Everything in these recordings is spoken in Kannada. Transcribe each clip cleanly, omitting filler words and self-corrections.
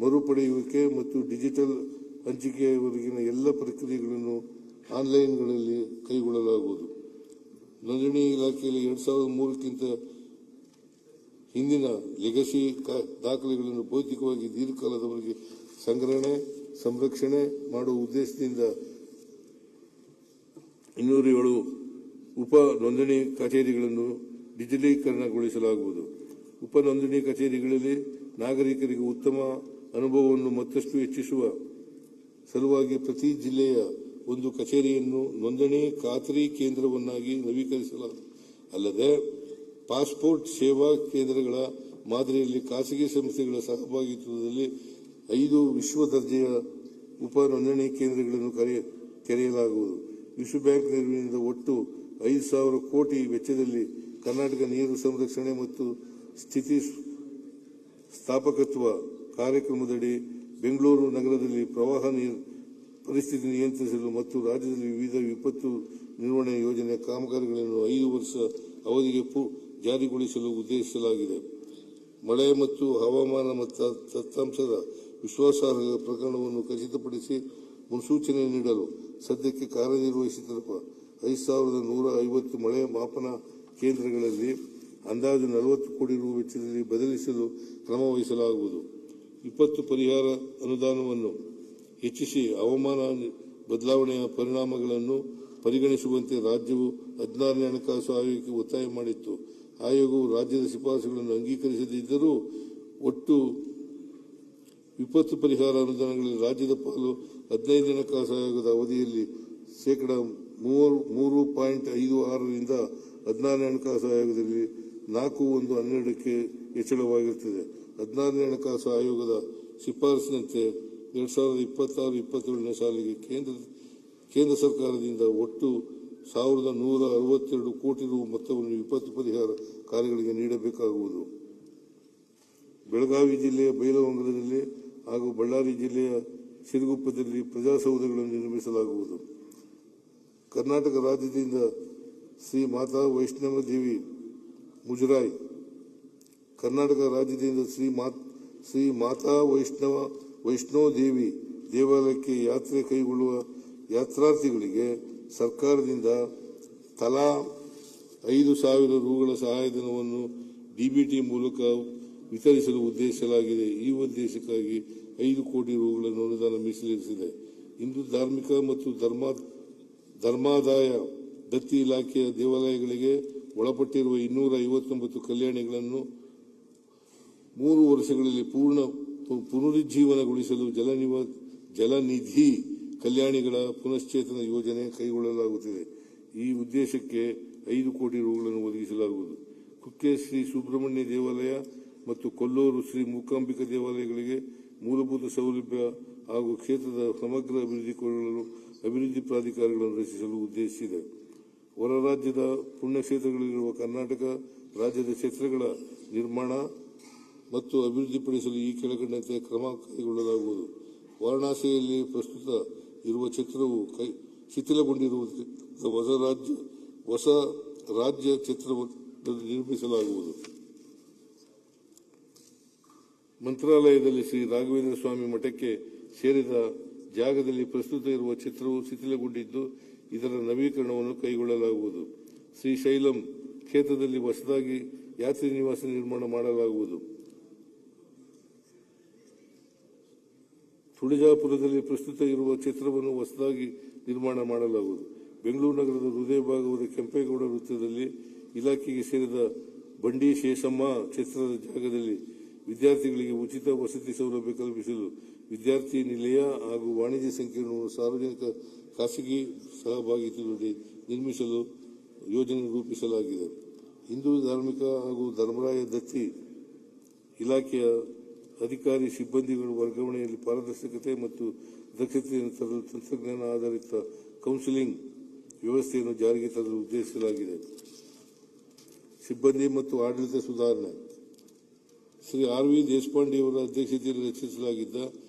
ಮರುಪಡೆಯುವಿಕೆ ಮತ್ತು ಡಿಜಿಟಲ್ ಹಂಚಿಕೆಯವರೆಗಿನ ಎಲ್ಲ ಪ್ರಕ್ರಿಯೆಗಳನ್ನು ಆನ್ಲೈನ್ಗಳಲ್ಲಿ ಕೈಗೊಳ್ಳಲಾಗುವುದು. ನೋಂದಣಿ ಇಲಾಖೆಯಲ್ಲಿ 2003ಕ್ಕಿಂತ ಹಿಂದಿನ ಲೆಗಸಿ ದಾಖಲೆಗಳನ್ನು ಭೌತಿಕವಾಗಿ ದೀರ್ಘಕಾಲದವರೆಗೆ ಸಂಗ್ರಹಣೆ, ಸಂರಕ್ಷಣೆ ಮಾಡುವ ಉದ್ದೇಶದಿಂದ 207 ಉಪ ನೋಂದಣಿ ಕಚೇರಿಗಳನ್ನು ಡಿಜಿಟಲೀಕರಣಗೊಳಿಸಲಾಗುವುದು. ಉಪ ನೋಂದಣಿ ಕಚೇರಿಗಳಲ್ಲಿ ನಾಗರಿಕರಿಗೆ ಉತ್ತಮ ಅನುಭವವನ್ನು ಮತ್ತಷ್ಟು ಹೆಚ್ಚಿಸುವ ಸಲುವಾಗಿ ಪ್ರತಿ ಜಿಲ್ಲೆಯ ಒಂದು ಕಚೇರಿಯನ್ನು ನೋಂದಣಿ ಖಾತರಿ ಕೇಂದ್ರವನ್ನಾಗಿ ನವೀಕರಿಸಲಾಗುವುದು. ಅಲ್ಲದೆ ಪಾಸ್ಪೋರ್ಟ್ ಸೇವಾ ಕೇಂದ್ರಗಳ ಮಾದರಿಯಲ್ಲಿ ಖಾಸಗಿ ಸಂಸ್ಥೆಗಳ ಸಹಭಾಗಿತ್ವದಲ್ಲಿ 5 ವಿಶ್ವ ದರ್ಜೆಯ ಉಪ ನೋಂದಣಿ ಕೇಂದ್ರಗಳನ್ನು ತೆರೆಯಲಾಗುವುದು. ವಿಶ್ವ ಬ್ಯಾಂಕ್ ನೆರವಿನಿಂದ ಒಟ್ಟು 5,000 ಕೋಟಿ ವೆಚ್ಚದಲ್ಲಿ ಕರ್ನಾಟಕ ನೀರು ಸಂರಕ್ಷಣೆ ಮತ್ತು ಸ್ಥಿತಿ ಸ್ಥಾಪಕತ್ವ ಕಾರ್ಯಕ್ರಮದಡಿ ಬೆಂಗಳೂರು ನಗರದಲ್ಲಿ ಪ್ರವಾಹ ಪರಿಸ್ಥಿತಿ ನಿಯಂತ್ರಿಸಲು ಮತ್ತು ರಾಜ್ಯದಲ್ಲಿ ವಿವಿಧ ವಿಪತ್ತು ನಿರ್ವಹಣೆ ಯೋಜನೆ ಕಾಮಗಾರಿಗಳನ್ನು 5 ವರ್ಷ ಅವಧಿಗೆ ಜಾರಿಗೊಳಿಸಲು ಉದ್ದೇಶಿಸಲಾಗಿದೆ. ಮಳೆ ಮತ್ತು ಹವಾಮಾನ ದತ್ತಾಂಶದ ವಿಶ್ವಾಸಾರ್ಹ ಪ್ರಕರಣವನ್ನು ಖಚಿತಪಡಿಸಿ ಮುನ್ಸೂಚನೆ ನೀಡಲು ಸದ್ಯಕ್ಕೆ ಕಾರ್ಯನಿರ್ವಹಿಸುತ್ತಿರುವ 5,150 ಮಳೆ ಮಾಪನ ಕೇಂದ್ರಗಳಲ್ಲಿ ಅಂದಾಜು 40 ಕೋಟಿ ರು ವೆಚ್ಚದಲ್ಲಿ ಬದಲಿಸಲು ಕ್ರಮ ವಹಿಸಲಾಗುವುದು. ವಿಪತ್ತು ಪರಿಹಾರ ಅನುದಾನವನ್ನು ಹೆಚ್ಚಿಸಿ ಹವಾಮಾನ ಬದಲಾವಣೆಯ ಪರಿಣಾಮಗಳನ್ನು ಪರಿಗಣಿಸುವಂತೆ ರಾಜ್ಯವು 16ನೇ ಹಣಕಾಸು ಆಯೋಗಕ್ಕೆ ಒತ್ತಾಯ ಮಾಡಿತ್ತು. ಆಯೋಗವು ರಾಜ್ಯದ ಶಿಫಾರಸುಗಳನ್ನು ಅಂಗೀಕರಿಸದಿದ್ದರೂ ಒಟ್ಟು ವಿಪತ್ತು ಪರಿಹಾರ ಅನುದಾನಗಳಲ್ಲಿ ರಾಜ್ಯದ ಪಾಲು 15ನೇ ಹಣಕಾಸು ಆಯೋಗದ ಅವಧಿಯಲ್ಲಿ ಶೇಕಡಾ 3.56 ರಿಂದ 16ನೇ ಹಣಕಾಸು ಆಯೋಗದಲ್ಲಿ 4.12ಕ್ಕೆ ಹೆಚ್ಚಳವಾಗಿರುತ್ತದೆ. 16ನೇ ಹಣಕಾಸು ಆಯೋಗದ ಶಿಫಾರಸಿನಂತೆ 2026-27ನೇ ಸಾಲಿಗೆ ಕೇಂದ್ರ ಸರ್ಕಾರದಿಂದ ಒಟ್ಟು 1,162 ಕೋಟಿ ರು ಮೊತ್ತವನ್ನು ವಿಪತ್ತು ಪರಿಹಾರ ಕಾರ್ಯಗಳಿಗೆ ನೀಡಬೇಕಾಗುವುದು. ಬೆಳಗಾವಿ ಜಿಲ್ಲೆಯ ಬೈಲಹೊಂಗಲದಲ್ಲಿ ಹಾಗೂ ಬಳ್ಳಾರಿ ಜಿಲ್ಲೆಯ ಸಿರುಗುಪ್ಪದಲ್ಲಿ ಪ್ರಜಾಸೌಧಗಳನ್ನು ನಿರ್ಮಿಸಲಾಗುವುದು. ಕರ್ನಾಟಕ ರಾಜ್ಯದಿಂದ ಶ್ರೀ ಮಾತಾ ವೈಷ್ಣವ ದೇವಿ ಮುಜರಾಯಿ, ಕರ್ನಾಟಕ ರಾಜ್ಯದಿಂದ ಶ್ರೀ ಮಾತಾ ವೈಷ್ಣವ ದೇವಿ ದೇವಾಲಯಕ್ಕೆ ಯಾತ್ರೆ ಕೈಗೊಳ್ಳುವ ಯಾತ್ರಾರ್ಥಿಗಳಿಗೆ ಸರ್ಕಾರದಿಂದ ತಲಾ 5,000 ರುಗಳ ಸಹಾಯಧನವನ್ನು ಡಿಬಿಟಿ ಮೂಲಕ ವಿತರಿಸಲು ಉದ್ದೇಶಿಸಲಾಗಿದೆ. ಈ ಉದ್ದೇಶಕ್ಕಾಗಿ 5 ಕೋಟಿ ರುಗಳನ್ನು ಅನುದಾನ ಮೀಸಲಿರಿಸಿದೆ. ಹಿಂದೂ ಧಾರ್ಮಿಕ ಮತ್ತು ಧರ್ಮಾದಾಯ ದತ್ತಿ ಇಲಾಖೆಯ ದೇವಾಲಯಗಳಿಗೆ ಒಳಪಟ್ಟಿರುವ 259 ಕಲ್ಯಾಣಿಗಳನ್ನು 3 ವರ್ಷಗಳಲ್ಲಿ ಪುನರುಜ್ಜೀವನಗೊಳಿಸಲು ಜಲನಿಧಿ ಕಲ್ಯಾಣಿಗಳ ಪುನಶ್ಚೇತನ ಯೋಜನೆ ಕೈಗೊಳ್ಳಲಾಗುತ್ತಿದೆ. ಈ ಉದ್ದೇಶಕ್ಕೆ 5 ಕೋಟಿ ರುಗಳನ್ನು ಒದಗಿಸಲಾಗುವುದು. ಕುಕ್ಕೆ ಶ್ರೀ ಸುಬ್ರಹ್ಮಣ್ಯ ದೇವಾಲಯ ಮತ್ತು ಕೊಲ್ಲೂರು ಶ್ರೀ ಮೂಕಾಂಬಿಕಾ ದೇವಾಲಯಗಳಿಗೆ ಮೂಲಭೂತ ಸೌಲಭ್ಯ ಹಾಗೂ ಕ್ಷೇತ್ರದ ಸಮಗ್ರ ಅಭಿವೃದ್ಧಿಗೊಳ್ಳಲು ಅಭಿವೃದ್ಧಿ ಪ್ರಾಧಿಕಾರಗಳನ್ನು ರಚಿಸಲು ಉದ್ದೇಶಿಸಿದೆ. ಹೊರ ರಾಜ್ಯದ ಪುಣ್ಯಕ್ಷೇತ್ರಗಳಲ್ಲಿರುವ ಕರ್ನಾಟಕ ರಾಜ್ಯದ ಛತ್ರಗಳ ನಿರ್ಮಾಣ ಮತ್ತು ಅಭಿವೃದ್ಧಿಪಡಿಸಲು ಈ ಕೆಳಕಂಡಂತೆ ಕ್ರಮ ಕೈಗೊಳ್ಳಲಾಗುವುದು. ವಾರಣಾಸಿಯಲ್ಲಿ ಪ್ರಸ್ತುತ ಇರುವ ಛತ್ರವು ಶಿಥಿಲಗೊಂಡಿರುವುದರಿಂದ ಹೊಸ ರಾಜ್ಯ ಛತ್ರವನ್ನು ನಿರ್ಮಿಸಲಾಗುವುದು. ಮಂತ್ರಾಲಯದಲ್ಲಿ ಶ್ರೀ ರಾಘವೇಂದ್ರ ಸ್ವಾಮಿ ಮಠಕ್ಕೆ ಸೇರಿದ ಜಾಗದಲ್ಲಿ ಪ್ರಸ್ತುತ ಇರುವ ಛತ್ರವು ಶಿಥಿಲಗೊಂಡಿದ್ದು, ಇದರ ನವೀಕರಣವನ್ನು ಕೈಗೊಳ್ಳಲಾಗುವುದು. ಶ್ರೀಶೈಲಂ ಕ್ಷೇತ್ರದಲ್ಲಿ ಹೊಸದಾಗಿ ಯಾತ್ರಿ ನಿವಾಸ ನಿರ್ಮಾಣ ಮಾಡಲಾಗುವುದು. ತುಳಜಾಪುರದಲ್ಲಿ ಪ್ರಸ್ತುತ ಇರುವ ಛತ್ರವನ್ನು ಹೊಸದಾಗಿ ನಿರ್ಮಾಣ ಮಾಡಲಾಗುವುದು. ಬೆಂಗಳೂರು ನಗರದ ಹೃದಯ ಭಾಗವಾದ ಕೆಂಪೇಗೌಡ ವೃತ್ತದಲ್ಲಿ ಇಲಾಖೆಗೆ ಸೇರಿದ ಬಂಡಿ ಶೇಷಮ್ಮ ಛತ್ರದ ಜಾಗದಲ್ಲಿ ವಿದ್ಯಾರ್ಥಿಗಳಿಗೆ ಉಚಿತ ವಸತಿ ಸೌಲಭ್ಯ ಕಲ್ಪಿಸಲು ವಿದ್ಯಾರ್ಥಿ ನಿಲಯ ಹಾಗೂ ವಾಣಿಜ್ಯ ಸಂಕೀರ್ಣವನ್ನು ಸಾರ್ವಜನಿಕ ಖಾಸಗಿ ಸಹಭಾಗಿತ್ವದಲ್ಲಿ ನಿರ್ಮಿಸಲು ಯೋಜನೆ ರೂಪಿಸಲಾಗಿದೆ. ಹಿಂದೂ ಧಾರ್ಮಿಕ ಹಾಗೂ ಧರ್ಮರಾಯ ದತ್ತಿ ಇಲಾಖೆಯ ಅಧಿಕಾರಿ ಸಿಬ್ಬಂದಿಗಳು ವರ್ಗಾವಣೆಯಲ್ಲಿ ಪಾರದರ್ಶಕತೆ ಮತ್ತು ದಕ್ಷತೆಯನ್ನು ತರಲು ತಂತ್ರಜ್ಞಾನ ಆಧಾರಿತ ಕೌನ್ಸಿಲಿಂಗ್ ವ್ಯವಸ್ಥೆಯನ್ನು ಜಾರಿಗೆ ತರಲು ಉದ್ದೇಶಿಸಲಾಗಿದೆ. ಸಿಬ್ಬಂದಿ ಮತ್ತು ಆಡಳಿತ ಸುಧಾರಣೆ ಶ್ರೀ ಆರ್.ವಿ. ದೇಶಪಾಂಡೆಯವರ ಅಧ್ಯಕ್ಷತೆಯಲ್ಲಿ ರಚಿಸಲಾಗಿದ್ದ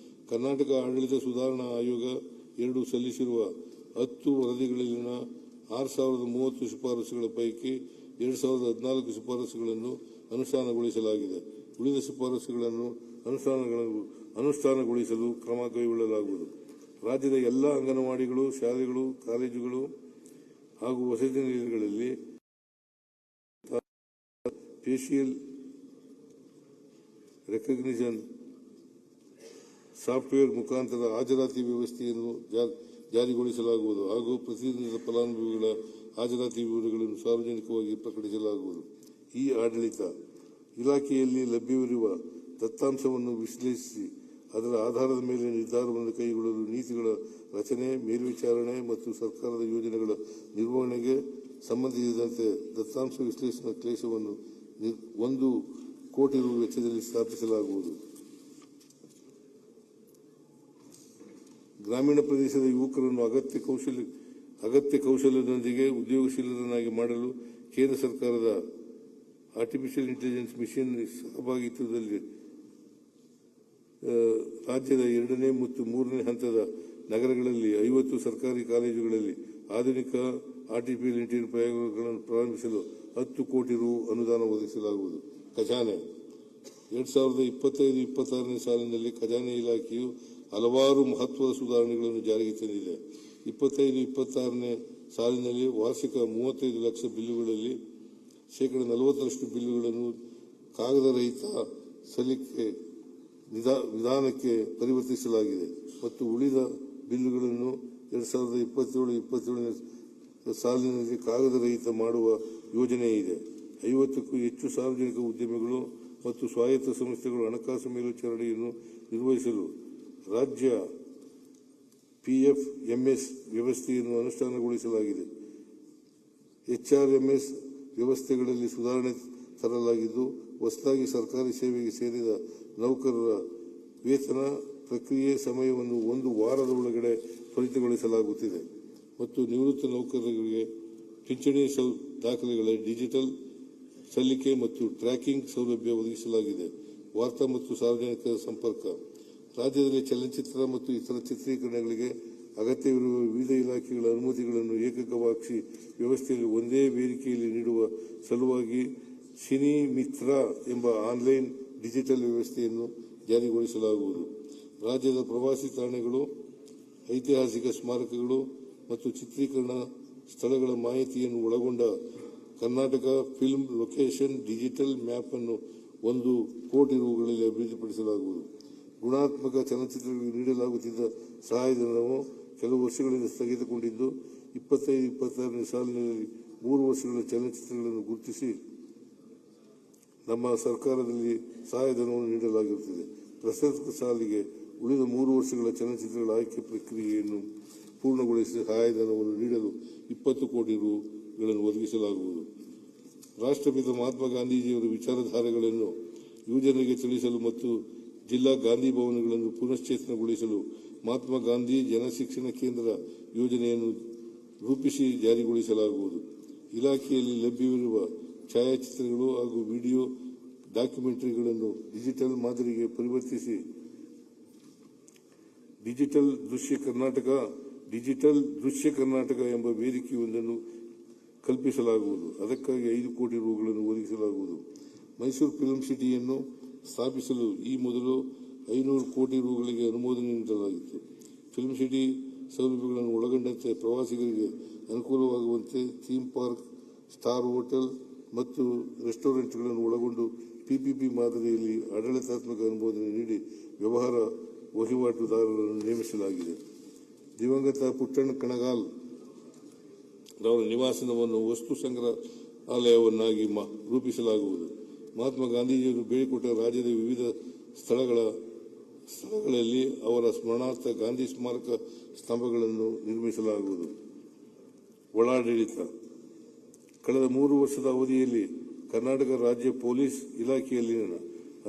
ಕರ್ನಾಟಕ ಆಡಳಿತ ಸುಧಾರಣಾ ಆಯೋಗ 2 ಸಲ್ಲಿಸಿರುವ 10 ವರದಿಗಳಲ್ಲಿನ 6,030 ಶಿಫಾರಸುಗಳ ಪೈಕಿ 2,014 ಶಿಫಾರಸುಗಳನ್ನು ಅನುಷ್ಠಾನಗೊಳಿಸಲಾಗಿದೆ. ಉಳಿದ ಶಿಫಾರಸುಗಳನ್ನು ಅನುಷ್ಠಾನಗೊಳಿಸಲು ಕ್ರಮ ಕೈಗೊಳ್ಳಲಾಗುವುದು. ರಾಜ್ಯದ ಎಲ್ಲ ಅಂಗನವಾಡಿಗಳು, ಶಾಲೆಗಳು, ಕಾಲೇಜುಗಳು ಹಾಗೂ ವಸತಿ ನಿಲಯಗಳಲ್ಲಿ ಫೇಶಿಯಲ್ ರೆಕಗ್ನಿಷನ್ ಸಾಫ್ಟ್ವೇರ್ ಮುಖಾಂತರ ಹಾಜರಾತಿ ವ್ಯವಸ್ಥೆಯನ್ನು ಜಾರಿಗೊಳಿಸಲಾಗುವುದು ಹಾಗೂ ಪ್ರತಿದಿನದ ಫಲಾನುಭವಿಗಳ ಹಾಜರಾತಿ ವಿವರಗಳನ್ನು ಸಾರ್ವಜನಿಕವಾಗಿ ಪ್ರಕಟಿಸಲಾಗುವುದು. ಈ ಆಡಳಿತ ಇಲಾಖೆಯಲ್ಲಿ ಲಭ್ಯವಿರುವ ದತ್ತಾಂಶವನ್ನು ವಿಶ್ಲೇಷಿಸಿ ಅದರ ಆಧಾರದ ಮೇಲೆ ನಿರ್ಧಾರವನ್ನು ಕೈಗೊಳ್ಳಲು ನೀತಿಗಳ ರಚನೆ, ಮೇಲ್ವಿಚಾರಣೆ ಮತ್ತು ಸರ್ಕಾರದ ಯೋಜನೆಗಳ ನಿರ್ವಹಣೆಗೆ ಸಂಬಂಧಿಸಿದಂತೆ ದತ್ತಾಂಶ ವಿಶ್ಲೇಷಣಾ ಕ್ಲೇಶವನ್ನು 1 ಕೋಟಿ ರು ವೆಚ್ಚದಲ್ಲಿ ಸ್ಥಾಪಿಸಲಾಗುವುದು. ಗ್ರಾಮೀಣ ಪ್ರದೇಶದ ಯುವಕರನ್ನು ಅಗತ್ಯ ಕೌಶಲ್ಯದೊಂದಿಗೆ ಉದ್ಯೋಗಶೀಲರನ್ನಾಗಿ ಮಾಡಲು ಕೇಂದ್ರ ಸರ್ಕಾರದ ಆರ್ಟಿಫಿಷಿಯಲ್ ಇಂಟೆಲಿಜೆನ್ಸ್ ಮಿಷನ್ ಸಹಭಾಗಿತ್ವದಲ್ಲಿ ರಾಜ್ಯದ 2ನೇ ಮತ್ತು 3ನೇ ಹಂತದ ನಗರಗಳಲ್ಲಿ 50 ಸರ್ಕಾರಿ ಕಾಲೇಜುಗಳಲ್ಲಿ ಆಧುನಿಕ ಆರ್ಟಿಫಿಷಿಯಲ್ ಇಂಟೆಲಿಜೆನ್ಸ್ ಪ್ರಯೋಗಗಳನ್ನು ಪ್ರಾರಂಭಿಸಲು 10 ಕೋಟಿ ರು ಅನುದಾನ ಒದಗಿಸಲಾಗುವುದು. ಖಜಾನೆ 2025-26ನೇ ಸಾಲಿನಲ್ಲಿ ಖಜಾನೆ ಇಲಾಖೆಯು ಹಲವಾರು ಮಹತ್ವದ ಸುಧಾರಣೆಗಳನ್ನು ಜಾರಿಗೆ ತಂದಿದೆ. 25-26ನೇ ಸಾಲಿನಲ್ಲಿ ವಾರ್ಷಿಕ 35 ಲಕ್ಷ ಬಿಲ್ಲುಗಳಲ್ಲಿ ಶೇಕಡಾ 40ರಷ್ಟು ಬಿಲ್ಲುಗಳನ್ನು ಕಾಗದರಹಿತ ಸಲ್ಲಿಕೆ ವಿಧಾನಕ್ಕೆ ಪರಿವರ್ತಿಸಲಾಗಿದೆ ಮತ್ತು ಉಳಿದ ಬಿಲ್ಲುಗಳನ್ನು 2027-27ನೇ ಸಾಲಿನಲ್ಲಿ ಕಾಗದರಹಿತ ಮಾಡುವ ಯೋಜನೆ ಇದೆ. 50ಕ್ಕೂ ಹೆಚ್ಚು ಸಾರ್ವಜನಿಕ ಉದ್ಯಮಿಗಳು ಮತ್ತು ಸ್ವಾಯತ್ತ ಸಂಸ್ಥೆಗಳು ಹಣಕಾಸು ಮೇಲ್ವಿಚಾರಣೆಯನ್ನು ನಿರ್ವಹಿಸಲು ರಾಜ್ಯ PFMS ವ್ಯವಸ್ಥೆಯನ್ನು ಅನುಷ್ಠಾನಗೊಳಿಸಲಾಗಿದೆ. HRMS ವ್ಯವಸ್ಥೆಗಳಲ್ಲಿ ಸುಧಾರಣೆ ತರಲಾಗಿದ್ದು, ಹೊಸದಾಗಿ ಸರ್ಕಾರಿ ಸೇವೆಗೆ ಸೇರಿದ ನೌಕರರ ವೇತನ ಪ್ರಕ್ರಿಯೆ ಸಮಯವನ್ನು 1 ವಾರದ ಒಳಗಡೆ ತ್ವರಿತಗೊಳಿಸಲಾಗುತ್ತಿದೆ ಮತ್ತು ನಿವೃತ್ತ ನೌಕರರಿಗೆ ಪಿಂಚಣಿ ದಾಖಲೆಗಳ ಡಿಜಿಟಲ್ ಸಲ್ಲಿಕೆ ಮತ್ತು ಟ್ರ್ಯಾಕಿಂಗ್ ಸೌಲಭ್ಯ ಒದಗಿಸಲಾಗಿದೆ. ವಾರ್ತಾ ಮತ್ತು ಸಾರ್ವಜನಿಕ ಸಂಪರ್ಕ ರಾಜ್ಯದಲ್ಲಿ ಚಲನಚಿತ್ರ ಮತ್ತು ಇತರ ಚಿತ್ರೀಕರಣಗಳಿಗೆ ಅಗತ್ಯವಿರುವ ವಿವಿಧ ಇಲಾಖೆಗಳ ಅನುಮತಿಗಳನ್ನು ಏಕಗವಾಕ್ಷಿ ವ್ಯವಸ್ಥೆಯಲ್ಲಿ ಒಂದೇ ವೇದಿಕೆಯಲ್ಲಿ ನೀಡುವ ಸಲುವಾಗಿ ಸಿನಿ ಮಿತ್ರ ಎಂಬ ಆನ್ಲೈನ್ ಡಿಜಿಟಲ್ ವ್ಯವಸ್ಥೆಯನ್ನು ಜಾರಿಗೊಳಿಸಲಾಗುವುದು. ರಾಜ್ಯದ ಪ್ರವಾಸಿ ತಾಣಗಳು, ಐತಿಹಾಸಿಕ ಸ್ಮಾರಕಗಳು ಮತ್ತು ಚಿತ್ರೀಕರಣ ಸ್ಥಳಗಳ ಮಾಹಿತಿಯನ್ನು ಒಳಗೊಂಡ Karnataka film location digital map ಅನ್ನು 1 ಕೋಟಿ ರುಗಳಲ್ಲಿ ಅಭಿವೃದ್ಧಿಪಡಿಸಲಾಗುವುದು. ಗುಣಾತ್ಮಕ ಚಲನಚಿತ್ರಗಳಿಗೆ ನೀಡಲಾಗುತ್ತಿದ್ದ ಸಹಾಯಧನವು ಕೆಲವು ವರ್ಷಗಳಿಂದ ಸ್ಥಗಿತಗೊಂಡಿದ್ದು, 25-26ನೇ ಸಾಲಿನಲ್ಲಿ 3 ವರ್ಷಗಳ ಚಲನಚಿತ್ರಗಳನ್ನು ಗುರುತಿಸಿ ನಮ್ಮ ಸರ್ಕಾರದಲ್ಲಿ ಸಹಾಯಧನವನ್ನು ನೀಡಲಾಗಿರುತ್ತದೆ. ಪ್ರಸಕ್ತ ಸಾಲಿಗೆ ಉಳಿದ 3 ವರ್ಷಗಳ ಚಲನಚಿತ್ರಗಳ ಆಯ್ಕೆ ಪ್ರಕ್ರಿಯೆಯನ್ನು ಪೂರ್ಣಗೊಳಿಸಿ ಸಹಾಯಧನವನ್ನು ನೀಡಲು 20 ಕೋಟಿ ರುಗಳನ್ನು ಒದಗಿಸಲಾಗುವುದು. ರಾಷ್ಟ್ರಪಿತ ಮಹಾತ್ಮ ಗಾಂಧೀಜಿಯವರ ವಿಚಾರಧಾರೆಗಳನ್ನು ಯುವಜನರಿಗೆ ತಿಳಿಸಲು ಮತ್ತು ಜಿಲ್ಲಾ ಗಾಂಧಿ ಭವನಗಳನ್ನು ಪುನಶ್ಚೇತನಗೊಳಿಸಲು ಮಹಾತ್ಮ ಗಾಂಧಿ ಜನಶಿಕ್ಷಣ ಕೇಂದ್ರ ಯೋಜನೆಯನ್ನು ರೂಪಿಸಿ ಜಾರಿಗೊಳಿಸಲಾಗುವುದು. ಇಲಾಖೆಯಲ್ಲಿ ಲಭ್ಯವಿರುವ ಛಾಯಾಚಿತ್ರಗಳು ಹಾಗೂ ವಿಡಿಯೋ ಡಾಕ್ಯುಮೆಂಟರಿಗಳನ್ನು ಡಿಜಿಟಲ್ ಮಾದರಿಗೆ ಪರಿವರ್ತಿಸಿ ಡಿಜಿಟಲ್ ದೃಶ್ಯ ಕರ್ನಾಟಕ ಎಂಬ ವೇದಿಕೆಯೊಂದನ್ನು ಕಲ್ಪಿಸಲಾಗುವುದು. ಅದಕ್ಕಾಗಿ 5 ಕೋಟಿ ರುಗಳನ್ನು ಒದಗಿಸಲಾಗುವುದು. ಮೈಸೂರು ಫಿಲ್ಮ್ ಸಿಟಿಯನ್ನು ಸ್ಥಾಪಿಸಲು ಈ ಮೊದಲು 500 ಕೋಟಿ ರುಗಳಿಗೆ ಅನುಮೋದನೆ ನೀಡಲಾಗಿತ್ತು. ಫಿಲ್ಮ್ ಸಿಟಿ ಸೌಲಭ್ಯಗಳನ್ನು ಒಳಗೊಂಡಂತೆ ಪ್ರವಾಸಿಗರಿಗೆ ಅನುಕೂಲವಾಗುವಂತೆ ಥೀಮ್ ಪಾರ್ಕ್, ಸ್ಟಾರ್ ಹೋಟೆಲ್ ಮತ್ತು ರೆಸ್ಟೋರೆಂಟ್ಗಳನ್ನು ಒಳಗೊಂಡು PPP ಮಾದರಿಯಲ್ಲಿ ಆಡಳಿತಾತ್ಮಕ ಅನುಮೋದನೆ ನೀಡಿ ವ್ಯವಹಾರ ವಹಿವಾಟುದಾರರನ್ನು ನೇಮಿಸಲಾಗಿದೆ. ದಿವಂಗತ ಪುಟ್ಟಣ್ಣ ಕಣಗಾಲ್ ಅವರ ನಿವಾಸವನ್ನು ವಸ್ತು ಸಂಗ್ರಹಾಲಯವನ್ನಾಗಿ ರೂಪಿಸಲಾಗುವುದು. ಮಹಾತ್ಮ ಗಾಂಧೀಜಿಯವರು ಬೇಡಿಕೊಟ್ಟ ರಾಜ್ಯದ ವಿವಿಧ ಸ್ಥಳಗಳಲ್ಲಿ ಅವರ ಸ್ಮರಣಾರ್ಥ ಗಾಂಧಿ ಸ್ಮಾರಕ ಸ್ತಂಭಗಳನ್ನು ನಿರ್ಮಿಸಲಾಗುವುದು. ಒಳಾಡಳಿತ ಕಳೆದ 3 ವರ್ಷದ ಅವಧಿಯಲ್ಲಿ ಕರ್ನಾಟಕ ರಾಜ್ಯ ಪೊಲೀಸ್ ಇಲಾಖೆಯಲ್ಲಿನ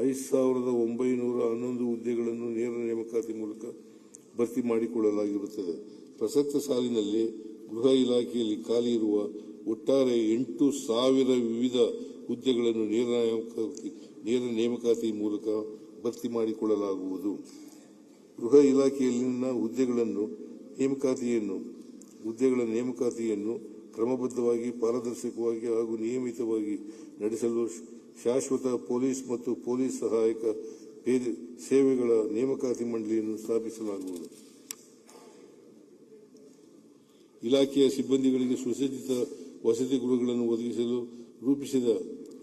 5,911 ಹುದ್ದೆಗಳನ್ನು ನೇರ ನೇಮಕಾತಿ ಮೂಲಕ ಭರ್ತಿ ಮಾಡಿಕೊಳ್ಳಲಾಗಿರುತ್ತದೆ. ಪ್ರಸಕ್ತ ಸಾಲಿನಲ್ಲಿ ಗೃಹ ಇಲಾಖೆಯಲ್ಲಿ ಖಾಲಿ ಇರುವ ಒಟ್ಟಾರೆ 8,000 ವಿವಿಧ ಹುದ್ದೆಗಳನ್ನು ನೇರ ನೇಮಕಾತಿ ಮೂಲಕ ಭರ್ತಿ ಮಾಡಿಕೊಳ್ಳಲಾಗುವುದು. ಗೃಹ ಇಲಾಖೆಯಲ್ಲಿನ ಹುದ್ದೆಗಳ ನೇಮಕಾತಿಯನ್ನು ಕ್ರಮಬದ್ಧವಾಗಿ, ಪಾರದರ್ಶಕವಾಗಿ ಹಾಗೂ ನಿಯಮಿತವಾಗಿ ನಡೆಸಲು ಶಾಶ್ವತ ಪೊಲೀಸ್ ಮತ್ತು ಪೊಲೀಸ್ ಸಹಾಯಕ ಸೇವೆಗಳ ನೇಮಕಾತಿ ಮಂಡಳಿಯನ್ನು ಸ್ಥಾಪಿಸಲಾಗುವುದು. ಇಲಾಖೆಯ ಸಿಬ್ಬಂದಿಗಳಿಗೆ ಸುಸಜ್ಜಿತ ವಸತಿ ಗೃಹಗಳನ್ನು ಒದಗಿಸಲು ರೂಪಿಸಿದ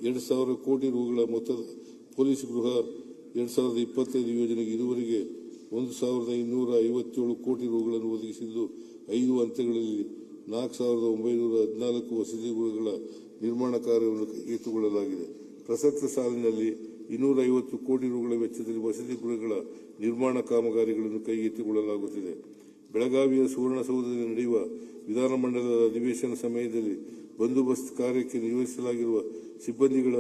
2,000 ಕೋಟಿ ರುಗಳ ಮೊತ್ತದ ಪೊಲೀಸ್ ಗೃಹ 2025 ಯೋಜನೆಗೆ ಇದುವರೆಗೆ 1,257 ಕೋಟಿ ರುಗಳನ್ನು ಒದಗಿಸಿದ್ದು 5 ಹಂತಗಳಲ್ಲಿ 4,914 ವಸತಿ ಗೃಹಗಳ ನಿರ್ಮಾಣ ಕಾರ್ಯವನ್ನು ಕೈಗೆತ್ತಿಕೊಳ್ಳಲಾಗಿದೆ. ಪ್ರಸಕ್ತ ಸಾಲಿನಲ್ಲಿ 250 ಕೋಟಿ ರುಗಳ ವೆಚ್ಚದಲ್ಲಿ ವಸತಿ ಗೃಹಗಳ ನಿರ್ಮಾಣ ಕಾಮಗಾರಿಗಳನ್ನು ಕೈಗೆತ್ತಿಕೊಳ್ಳಲಾಗುತ್ತಿದೆ. ಬೆಳಗಾವಿಯ ಸುವರ್ಣಸೌಧದಲ್ಲಿ ನಡೆಯುವ ವಿಧಾನಮಂಡಲದ ಅಧಿವೇಶನ ಸಮಯದಲ್ಲಿ ಬಂದೋಬಸ್ತ್ ಕಾರ್ಯಕ್ಕೆ ನಿಯೋಜಿಸಲಾಗಿರುವ ಸಿಬ್ಬಂದಿಗಳ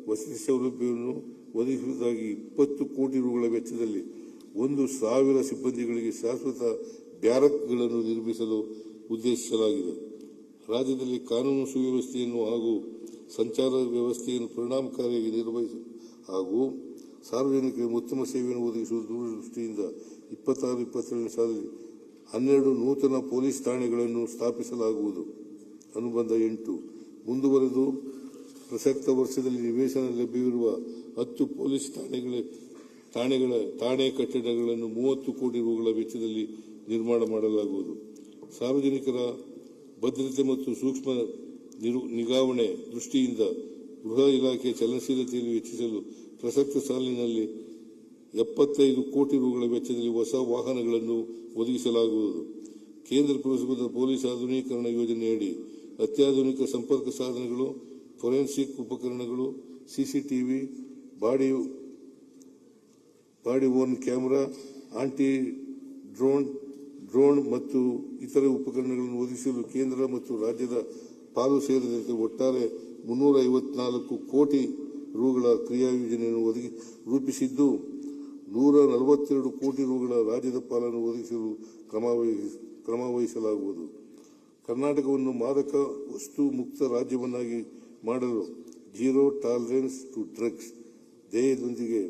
ವಸತಿ ಸೌಲಭ್ಯವನ್ನು ಒದಗಿಸುವುದಾಗಿ 20 ಕೋಟಿ ರುಗಳ ವೆಚ್ಚದಲ್ಲಿ 1,000 ಸಿಬ್ಬಂದಿಗಳಿಗೆ ಶಾಶ್ವತ ಬ್ಯಾರಕ್ಗಳನ್ನು ನಿರ್ಮಿಸಲು ಉದ್ದೇಶಿಸಲಾಗಿದೆ. ರಾಜ್ಯದಲ್ಲಿ ಕಾನೂನು ಸುವ್ಯವಸ್ಥೆಯನ್ನು ಹಾಗೂ ಸಂಚಾರ ವ್ಯವಸ್ಥೆಯನ್ನು ಪರಿಣಾಮಕಾರಿಯಾಗಿ ನಿರ್ವಹಿಸಲು ಹಾಗೂ ಸಾರ್ವಜನಿಕರಿಗೆ ಉತ್ತಮ ಸೇವೆಯನ್ನು ಒದಗಿಸುವ ದೃಷ್ಟಿಯಿಂದ 26-27 ಸಾಲಿನಲ್ಲಿ 12 ನೂತನ ಪೊಲೀಸ್ ಠಾಣೆಗಳನ್ನು ಸ್ಥಾಪಿಸಲಾಗುವುದು. ಅನುಬಂಧ 8 ಮುಂದುವರೆದು ಪ್ರಸಕ್ತ ವರ್ಷದಲ್ಲಿ ನಿವೇಶನ ಲಭ್ಯವಿರುವ 10 ಪೊಲೀಸ್ ಠಾಣೆ ಕಟ್ಟಡಗಳನ್ನು 30 ಕೋಟಿ ರುಗಳ ವೆಚ್ಚದಲ್ಲಿ ನಿರ್ಮಾಣ ಮಾಡಲಾಗುವುದು. ಸಾರ್ವಜನಿಕರ ಭದ್ರತೆ ಮತ್ತು ಸೂಕ್ಷ್ಮ ನಿಗಾವಣೆ ದೃಷ್ಟಿಯಿಂದ ಗೃಹ ಇಲಾಖೆಯ ಚಲನಶೀಲತೆಯನ್ನು ಹೆಚ್ಚಿಸಲು ಪ್ರಸಕ್ತ ಸಾಲಿನಲ್ಲಿ 75 ಕೋಟಿ ರುಗಳ ವೆಚ್ಚದಲ್ಲಿ ಹೊಸ ವಾಹನಗಳನ್ನು ಒದಗಿಸಲಾಗುವುದು. ಕೇಂದ್ರ ಪುರಸ್ಕೃತ ಪೊಲೀಸ್ ಆಧುನೀಕರಣ ಯೋಜನೆಯಡಿ ಅತ್ಯಾಧುನಿಕ ಸಂಪರ್ಕ ಸಾಧನಗಳು, ಫೋರೆನ್ಸಿಕ್ ಉಪಕರಣಗಳು, CCTV, body worn camera, anti drone ಮತ್ತು ಇತರೆ ಉಪಕರಣಗಳನ್ನು ಒದಗಿಸಲು ಕೇಂದ್ರ ಮತ್ತು ರಾಜ್ಯದ ಪಾಲು ಸೇರಿದಂತೆ ಒಟ್ಟಾರೆ 354 ಕೋಟಿ ರುಗಳ ಕ್ರಿಯಾಯೋಜನೆಯನ್ನು ರೂಪಿಸಿದ್ದು 142 ಕೋಟಿ ರುಗಳ ರಾಜ್ಯದ ಪಾಲನ್ನು ಒದಗಿಸಲು ಕ್ರಮ ವಹಿಸಲಾಗುವುದು. ಕರ್ನಾಟಕವನ್ನು ಮಾದಕ ವಸ್ತು ಮುಕ್ತ ರಾಜ್ಯವನ್ನಾಗಿ ಮಾಡಲು ಜೀರೋ ಟಾಲರೆನ್ಸ್ ಟು ಡ್ರಗ್ಸ್ ಧ್ಯೇಯದೊಂದಿಗೆ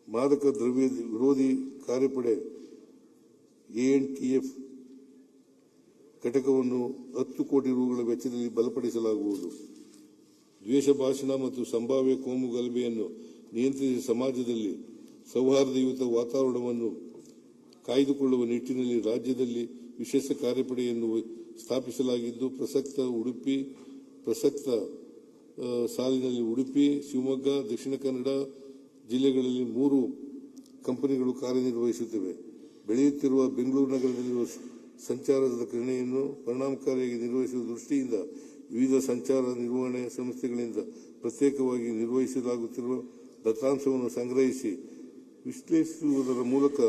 ಮಾದಕ ದ್ರವ್ಯ ವಿರೋಧಿ ಕಾರ್ಯಪಡೆ ANTF ಘಟಕವನ್ನು 10 ಕೋಟಿ ರುಗಳ ವೆಚ್ಚದಲ್ಲಿ ಬಲಪಡಿಸಲಾಗುವುದು. ದ್ವೇಷ ಭಾಷಣ ಮತ್ತು ಸಂಭಾವ್ಯ ಕೋಮು ಗಲಭೆಯನ್ನು ನಿಯಂತ್ರಿಸಿ ಸಮಾಜದಲ್ಲಿ ಸೌಹಾರ್ದಯುತ ವಾತಾವರಣವನ್ನು ಕಾಯ್ದುಕೊಳ್ಳುವ ನಿಟ್ಟಿನಲ್ಲಿ ರಾಜ್ಯದಲ್ಲಿ ವಿಶೇಷ ಕಾರ್ಯಪಡೆಯನ್ನು ಸ್ಥಾಪಿಸಲಾಗಿದ್ದು ಪ್ರಸಕ್ತ ಸಾಲಿನಲ್ಲಿ ಉಡುಪಿ, ಶಿವಮೊಗ್ಗ, ದಕ್ಷಿಣ ಕನ್ನಡ ಜಿಲ್ಲೆಗಳಲ್ಲಿ 3 ಕಂಪನಿಗಳು ಕಾರ್ಯನಿರ್ವಹಿಸುತ್ತಿವೆ. ಬೆಳೆಯುತ್ತಿರುವ ಬೆಂಗಳೂರು ನಗರದಲ್ಲಿರುವ ಸಂಚಾರದ ಕೃಷಿಯನ್ನು ಪರಿಣಾಮಕಾರಿಯಾಗಿ ನಿರ್ವಹಿಸುವ ದೃಷ್ಟಿಯಿಂದ ವಿವಿಧ ಸಂಚಾರ ನಿರ್ವಹಣೆ ಸಂಸ್ಥೆಗಳಿಂದ ಪ್ರತ್ಯೇಕವಾಗಿ ನಿರ್ವಹಿಸಲಾಗುತ್ತಿರುವ ದತ್ತಾಂಶವನ್ನು ಸಂಗ್ರಹಿಸಿ ವಿಶ್ಲೇಷಿಸುವುದರ ಮೂಲಕ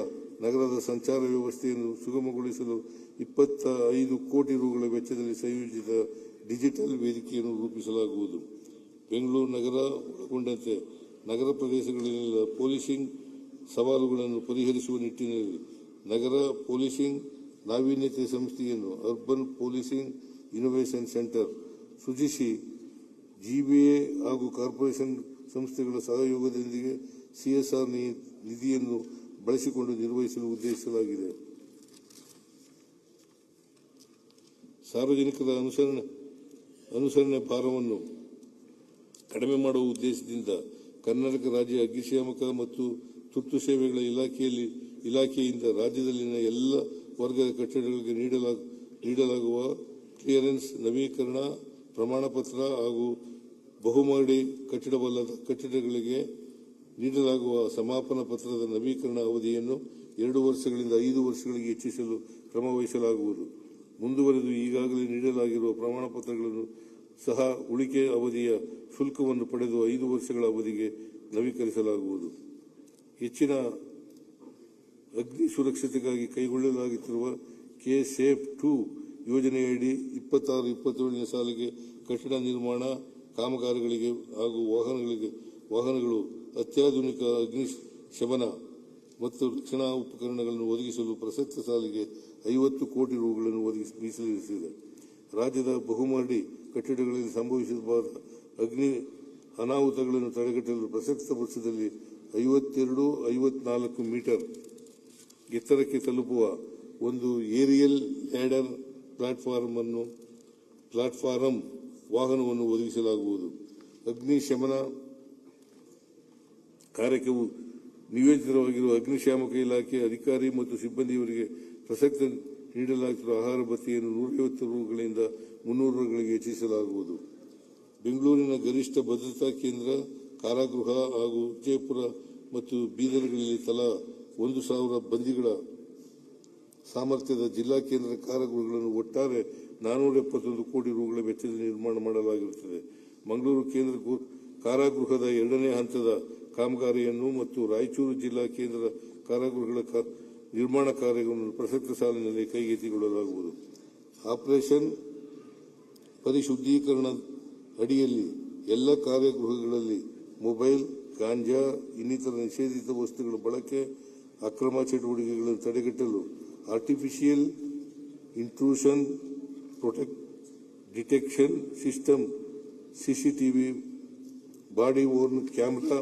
ನಗರದ ಸಂಚಾರ ವ್ಯವಸ್ಥೆಯನ್ನು ಸುಗಮಗೊಳಿಸಲು 25 ಕೋಟಿ ರುಗಳ ವೆಚ್ಚದಲ್ಲಿ ಸಂಯೋಜಿತ ಡಿಜಿಟಲ್ ವೇದಿಕೆಯನ್ನು ರೂಪಿಸಲಾಗುವುದು. ಬೆಂಗಳೂರು ನಗರ ಒಳಗೊಂಡಂತೆ ನಗರ ಪ್ರದೇಶಗಳಲ್ಲಿನ ಪೊಲೀಸಿಂಗ್ ಸವಾಲುಗಳನ್ನು ಪರಿಹರಿಸುವ ನಿಟ್ಟಿನಲ್ಲಿ ನಗರ ಪೊಲೀಸಿಂಗ್ ನಾವೀನ್ಯತೆ ಸಂಸ್ಥೆಯನ್ನು ಅರ್ಬನ್ ಪೊಲೀಸಿಂಗ್ ಇನ್ನೋವೇಷನ್ ಸೆಂಟರ್ ಸೃಜಿಸಿ GBA ಹಾಗೂ ಕಾರ್ಪೊರೇಷನ್ ಸಂಸ್ಥೆಗಳ ಸಹಯೋಗದೊಂದಿಗೆ CSR ನಿಧಿಯನ್ನು ಬಳಸಿಕೊಂಡು ನಿರ್ವಹಿಸಲು ಉದ್ದೇಶಿಸಲಾಗಿದೆ. ಸಾರ್ವಜನಿಕರ ಅನುಸರಣೆ ಭಾರವನ್ನು ಕಡಿಮೆ ಮಾಡುವ ಉದ್ದೇಶದಿಂದ ಕರ್ನಾಟಕ ರಾಜ್ಯ ಅಗ್ನಿಶಾಮಕ ಮತ್ತು ತುರ್ತು ಸೇವೆಗಳ ಇಲಾಖೆಯಿಂದ ರಾಜ್ಯದಲ್ಲಿನ ಎಲ್ಲ ವರ್ಗದ ಕಟ್ಟಡಗಳಿಗೆ ನೀಡಲಾಗುವ ಕ್ಲಿಯರೆನ್ಸ್, ನವೀಕರಣ ಪ್ರಮಾಣ ಪತ್ರ ಹಾಗೂ ಬಹುಮಹಡಿ ಕಟ್ಟಡವಲ್ಲದ ಕಟ್ಟಡಗಳಿಗೆ ನೀಡಲಾಗುವ ಸಮಾಪನ ಪತ್ರದ ನವೀಕರಣ ಅವಧಿಯನ್ನು 2 ವರ್ಷಗಳಿಂದ 5 ವರ್ಷಗಳಿಗೆ ಹೆಚ್ಚಿಸಲು ಕ್ರಮ ವಹಿಸಲಾಗುವುದು. ಮುಂದುವರೆದು ಈಗಾಗಲೇ ನೀಡಲಾಗಿರುವ ಪ್ರಮಾಣ ಪತ್ರಗಳನ್ನು ಸಹ ಉಳಿಕೆ ಅವಧಿಯ ಶುಲ್ಕವನ್ನು ಪಡೆದು 5 ವರ್ಷಗಳ ಅವಧಿಗೆ ನವೀಕರಿಸಲಾಗುವುದು. ಹೆಚ್ಚಿನ ಅಗ್ನಿ ಸುರಕ್ಷತೆಗಾಗಿ ಕೈಗೊಳ್ಳಲಾಗುತ್ತಿರುವ KSAFE 2 ಯೋಜನೆಯಡಿ 26-27ನೇ ಸಾಲಿಗೆ ಕಟ್ಟಡ ನಿರ್ಮಾಣ ಕಾಮಗಾರಿಗಳಿಗೆ ಹಾಗೂ ವಾಹನಗಳು ಅತ್ಯಾಧುನಿಕ ಅಗ್ನಿಶಮನ ಮತ್ತು ರಕ್ಷಣಾ ಉಪಕರಣಗಳನ್ನು ಒದಗಿಸಲು ಪ್ರಸಕ್ತ ಸಾಲಿಗೆ 50 ಕೋಟಿ ರುಗಳನ್ನು ಮೀಸಲಿರಿಸಿದೆ. ರಾಜ್ಯದ ಬಹುಮಹಡಿ ಕಟ್ಟಡಗಳಲ್ಲಿ ಸಂಭವಿಸಬಹುದಾದ ಅಗ್ನಿ ಅನಾಹುತಗಳನ್ನು ತಡೆಗಟ್ಟಲು ಪ್ರಸಕ್ತ ವರ್ಷದಲ್ಲಿ 52-54 ಮೀಟರ್ ಎತ್ತರಕ್ಕೆ ತಲುಪುವ ಒಂದು ಏರಿಯಲ್ ಲ್ಯಾಡರ್ ಪ್ಲಾಟ್ಫಾರಂ ವಾಹನವನ್ನು ಒದಗಿಸಲಾಗುವುದು. ಅಗ್ನಿಶಮನ ಕಾರ್ಯಕ್ಕೆ ನಿಯೋಜಿತರಾಗಿರುವ ಅಗ್ನಿಶಾಮಕ ಇಲಾಖೆ ಅಧಿಕಾರಿ ಮತ್ತು ಸಿಬ್ಬಂದಿಯವರಿಗೆ ಪ್ರಸಕ್ತ ನೀಡಲಾಗುತ್ತಿರುವ ಆಹಾರ ಭತ್ಯೆಯನ್ನು 150 ರೂಗಳಿಂದ 300 ರೂಗಳಿಗೆ ಹೆಚ್ಚಿಸಲಾಗುವುದು. ಬೆಂಗಳೂರಿನ ಗರಿಷ್ಠ ಭದ್ರತಾ ಕೇಂದ್ರ, ಕಾರಾಗೃಹ ಹಾಗೂ ವಿಜಯಪುರ ಮತ್ತು ಬೀದರ್ಗಳಲ್ಲಿ ತಲಾ 1,000 ಬಂದಿಗಳ ಸಾಮರ್ಥ್ಯದ ಜಿಲ್ಲಾ ಕೇಂದ್ರ ಕಾರಾಗೃಹಗಳನ್ನು ಒಟ್ಟಾರೆ 471 ಕೋಟಿ ರೂಗಳ ವೆಚ್ಚದಲ್ಲಿ ನಿರ್ಮಾಣ ಮಾಡಲಾಗಿರುತ್ತದೆ. ಮಂಗಳೂರು ಕೇಂದ್ರ ಕಾರಾಗೃಹದ 2ನೇ ಹಂತದ ಕಾಮಗಾರಿಯನ್ನು ಮತ್ತು ರಾಯಚೂರು ಜಿಲ್ಲಾ ಕೇಂದ್ರ ಕಾರಾಗೃಹಗಳ ನಿರ್ಮಾಣ ಕಾರ್ಯವನ್ನು ಪ್ರಸಕ್ತ ಸಾಲಿನಲ್ಲಿ ಕೈಗೆತ್ತಿಕೊಳ್ಳಲಾಗುವುದು. ಆಪರೇಷನ್ ಪರಿಶುದ್ಧೀಕರಣ ಅಡಿಯಲ್ಲಿ ಎಲ್ಲ ಕಾರಾಗೃಹಗಳಲ್ಲಿ ಮೊಬೈಲ್, ಗಾಂಜಾ ಇನ್ನಿತರ ನಿಷೇಧಿತ ವಸ್ತುಗಳ ಬಳಕೆ, ಅಕ್ರಮ ಚಟುವಟಿಕೆಗಳನ್ನು ತಡೆಗಟ್ಟಲು artificial intrusion detection system, CCTV, body worn camera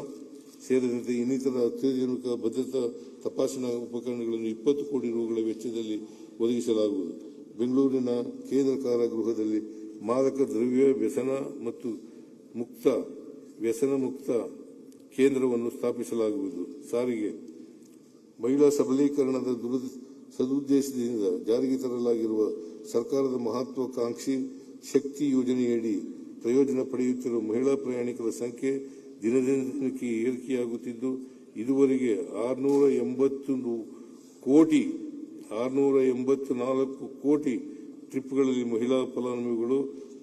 ಸೇರಿದಂತೆ ಇನ್ನಿತರ ಅತ್ಯಾಧುನಿಕ ಭದ್ರತಾ ತಪಾಸಣಾ ಉಪಕರಣಗಳನ್ನು 20 ಕೋಟಿ ರೂಗಳ ವೆಚ್ಚದಲ್ಲಿ ಒದಗಿಸಲಾಗುವುದು. ಬೆಂಗಳೂರಿನ ಕೇಂದ್ರ ಕಾರಾಗೃಹದಲ್ಲಿ ಮಾದಕ ದ್ರವ್ಯ ವ್ಯಸನ ಮುಕ್ತ ಕೇಂದ್ರವನ್ನು ಸ್ಥಾಪಿಸಲಾಗುವುದು. ಸಾರಿಗೆ, ಮಹಿಳಾ ಸಬಲೀಕರಣದ ಸದುದ್ದೇಶದಿಂದ ಜಾರಿಗೆ ತರಲಾಗಿರುವ ಸರ್ಕಾರದ ಮಹತ್ವಾಕಾಂಕ್ಷಿ ಶಕ್ತಿ ಯೋಜನೆಯಡಿ ಪ್ರಯೋಜನ ಪಡೆಯುತ್ತಿರುವ ಮಹಿಳಾ ಪ್ರಯಾಣಿಕರ ಸಂಖ್ಯೆ ದಿನಕ್ಕೆ ಏರಿಕೆಯಾಗುತ್ತಿದ್ದು, ಇದುವರೆಗೆ 684 ಕೋಟಿ ಟ್ರಿಪ್ಗಳಲ್ಲಿ ಮಹಿಳಾ ಫಲಾನುಭವಿಗಳು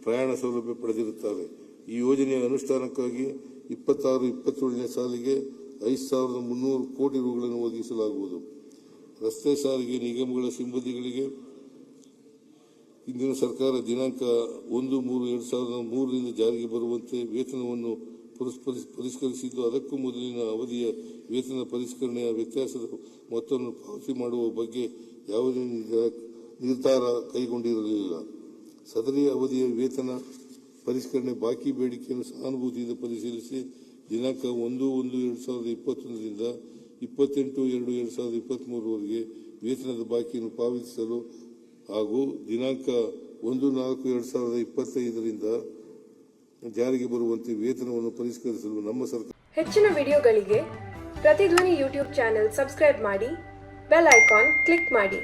ಪ್ರಯಾಣ ಸೌಲಭ್ಯ ಪಡೆದಿರುತ್ತಾರೆ. ಈ ಯೋಜನೆಯ ಅನುಷ್ಠಾನಕ್ಕಾಗಿ 26-27ನೇ ಸಾಲಿಗೆ 5,300 ಕೋಟಿ ರೂಗಳನ್ನು ಒದಗಿಸಲಾಗುವುದು. ರಸ್ತೆ ಸಾರಿಗೆ ನಿಗಮಗಳ ಸಿಬ್ಬಂದಿಗಳಿಗೆ ಇಂದಿನ ಸರ್ಕಾರ ದಿನಾಂಕ 1/3/2003 ಜಾರಿಗೆ ಬರುವಂತೆ ವೇತನವನ್ನು ಪರಿಷ್ಕರಿಸಿದ್ದು, ಅದಕ್ಕೂ ಮೊದಲಿನ ಅವಧಿಯ ವೇತನ ಪರಿಷ್ಕರಣೆಯ ವ್ಯತ್ಯಾಸದ ಮೊತ್ತವನ್ನು ಪಾವತಿ ಮಾಡುವ ಬಗ್ಗೆ ಯಾವುದೇ ನಿರ್ಧಾರ ಕೈಗೊಂಡಿರಲಿಲ್ಲ. ಸದರಿ ಅವಧಿಯ ವೇತನ ಪರಿಷ್ಕರಣೆ ಬಾಕಿ ಬೇಡಿಕೆಯನ್ನು ಸಹಾನುಭೂತಿಯಿಂದ ಪರಿಶೀಲಿಸಿ ದಿನಾಂಕ 1/1/2021ರಿಂದ 28/2/2023 ವೇತನದ ಬಾಕಿಯನ್ನು ಪಾವತಿಸಲು ಹಾಗೂ ದಿನಾಂಕ 1/4/2025ರಿಂದ ಜಾರಿಗೆ ಬರುವಂತೆ ವೇತನವನ್ನು ಪರಿಷ್ಕರಿಸಲು ನಮ್ಮ ಸರ್ಕಾರ. ಹೆಚ್ಚಿನ ವಿಡಿಯೋಗಳಿಗೆ ಪ್ರತಿಧ್ವನಿ ಯೂಟ್ಯೂಬ್ ಚಾನೆಲ್ ಸಬ್ಸ್ಕ್ರೈಬ್ ಮಾಡಿ, ಬೆಲ್ ಐಕಾನ್ ಕ್ಲಿಕ್ ಮಾಡಿ.